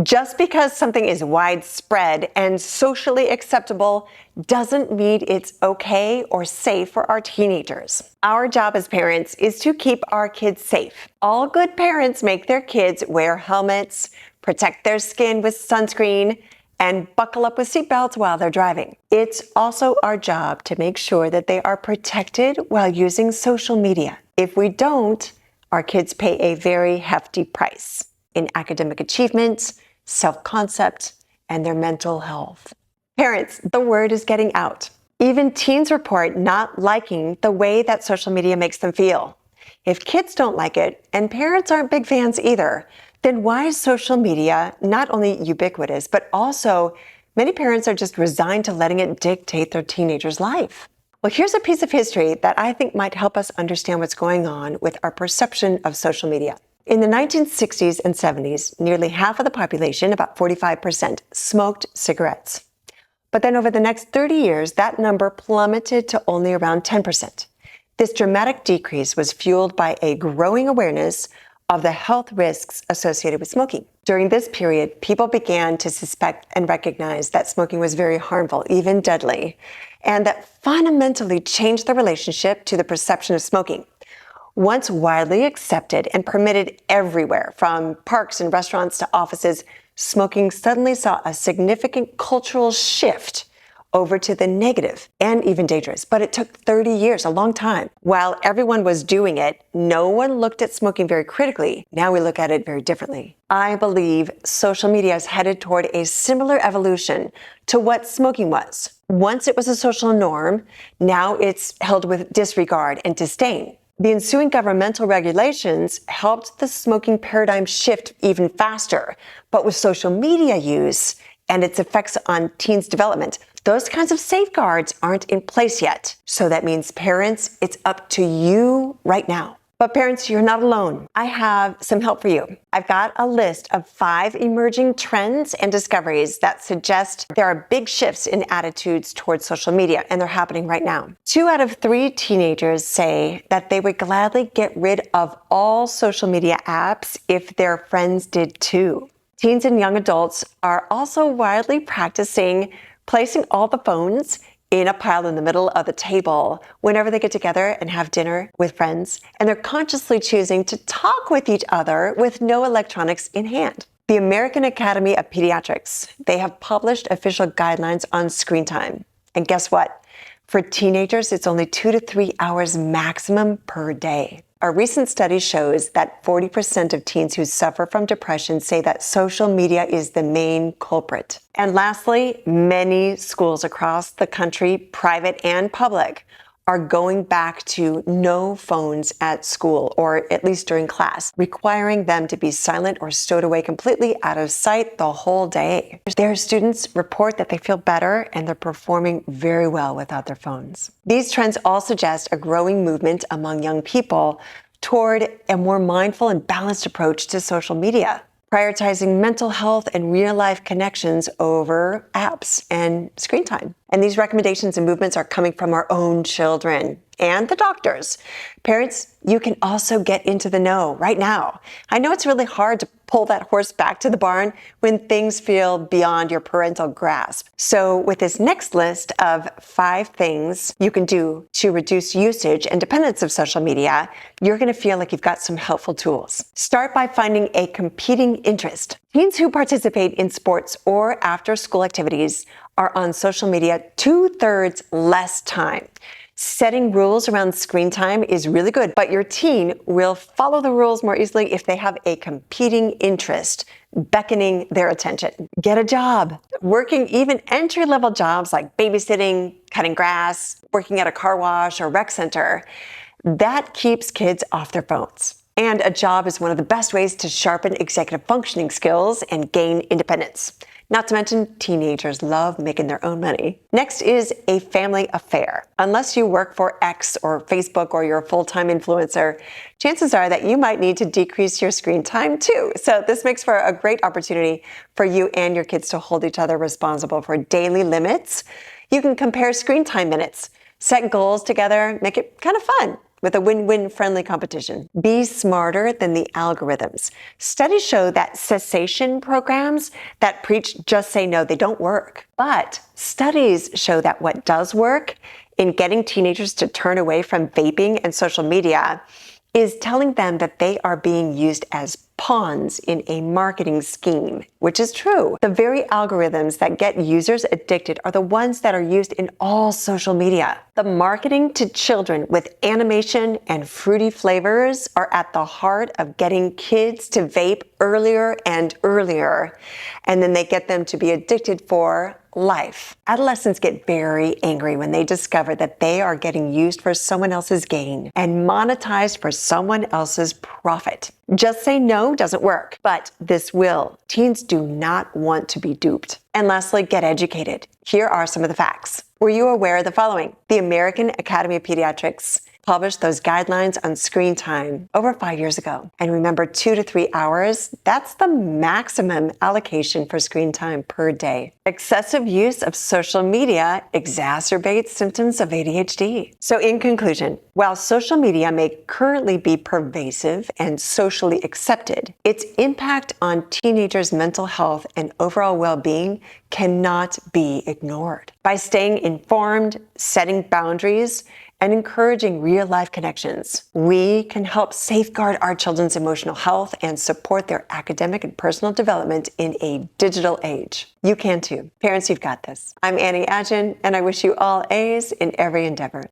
Just because something is widespread and socially acceptable doesn't mean it's okay or safe for our teenagers. Our job as parents is to keep our kids safe. All good parents make their kids wear helmets, protect their skin with sunscreen, and buckle up with seatbelts while they're driving. It's also our job to make sure that they are protected while using social media. If we don't, our kids pay a very hefty price in academic achievements, self-concept, and their mental health. Parents, the word is getting out. Even teens report not liking the way that social media makes them feel. If kids don't like it, and parents aren't big fans either, then why is social media not only ubiquitous, but also many parents are just resigned to letting it dictate their teenager's life? Well, here's a piece of history that I think might help us understand what's going on with our perception of social media. In the 1960s and 70s, nearly half of the population, about 45%, smoked cigarettes. But then over the next 30 years, that number plummeted to only around 10%. This dramatic decrease was fueled by a growing awareness of the health risks associated with smoking. During this period, people began to suspect and recognize that smoking was very harmful, even deadly, and that fundamentally changed the relationship to the perception of smoking. Once widely accepted and permitted everywhere, from parks and restaurants to offices, smoking suddenly saw a significant cultural shift over to the negative and even dangerous. But it took 30 years, a long time. While everyone was doing it, no one looked at smoking very critically. Now we look at it very differently. I believe social media is headed toward a similar evolution to what smoking was. Once it was a social norm, now it's held with disregard and disdain. The ensuing governmental regulations helped the smoking paradigm shift even faster. But with social media use and its effects on teens' development, those kinds of safeguards aren't in place yet. So that means parents, it's up to you right now. But parents, you're not alone. I have some help for you. I've got a list of 5 emerging trends and discoveries that suggest there are big shifts in attitudes towards social media, and they're happening right now. 2 out of 3 teenagers say that they would gladly get rid of all social media apps if their friends did too. Teens and young adults are also widely practicing placing all the phones in a pile in the middle of the table whenever they get together and have dinner with friends, and they're consciously choosing to talk with each other with no electronics in hand. The American Academy of Pediatrics, they have published official guidelines on screen time. And guess what? For teenagers, it's only 2 to 3 hours maximum per day. A recent study shows that 40% of teens who suffer from depression say that social media is the main culprit. And lastly, many schools across the country, private and public, are going back to no phones at school, or at least during class, requiring them to be silent or stowed away completely out of sight the whole day. Their students report that they feel better and they're performing very well without their phones. These trends all suggest a growing movement among young people toward a more mindful and balanced approach to social media, prioritizing mental health and real-life connections over apps and screen time. And these recommendations and movements are coming from our own children and the doctors. Parents, you can also get into the know right now. I know it's really hard to pull that horse back to the barn when things feel beyond your parental grasp. So with this next list of 5 things you can do to reduce usage and dependence of social media, you're going to feel like you've got some helpful tools. Start by finding a competing interest. Teens who participate in sports or after-school activities are on social media 2/3 less time. Setting rules around screen time is really good, but your teen will follow the rules more easily if they have a competing interest beckoning their attention. Get a job. Working even entry-level jobs like babysitting, cutting grass, working at a car wash or rec center, that keeps kids off their phones. And a job is one of the best ways to sharpen executive functioning skills and gain independence. Not to mention, teenagers love making their own money. Next is a family affair. Unless you work for X or Facebook or you're a full-time influencer, chances are that you might need to decrease your screen time too. So this makes for a great opportunity for you and your kids to hold each other responsible for daily limits. You can compare screen time minutes Set goals together, make it kind of fun with a win-win friendly competition. Be smarter than the algorithms. Studies show that cessation programs that preach just say no, they don't work. But studies show that what does work in getting teenagers to turn away from vaping and social media is telling them that they are being used as pawns in a marketing scheme, which is true. The very algorithms that get users addicted are the ones that are used in all social media. The marketing to children with animation and fruity flavors are at the heart of getting kids to vape earlier and earlier, and then they get them to be addicted for life. Adolescents get very angry when they discover that they are getting used for someone else's gain and monetized for someone else's profit. Just say no doesn't work, but this will. Teens do not want to be duped. And lastly, get educated. Here are some of the facts. Were you aware of the following? The American Academy of Pediatrics published those guidelines on screen time over 5 years ago. And remember, 2 to 3 hours, that's the maximum allocation for screen time per day. Excessive use of social media exacerbates symptoms of ADHD. So in conclusion, while social media may currently be pervasive and socially accepted, its impact on teenagers' mental health and overall well-being cannot be ignored. By staying informed, setting boundaries, and encouraging real-life connections, we can help safeguard our children's emotional health and support their academic and personal development in a digital age. You can too. Parents, you've got this. I'm Annie Adjen, and I wish you all A's in every endeavor.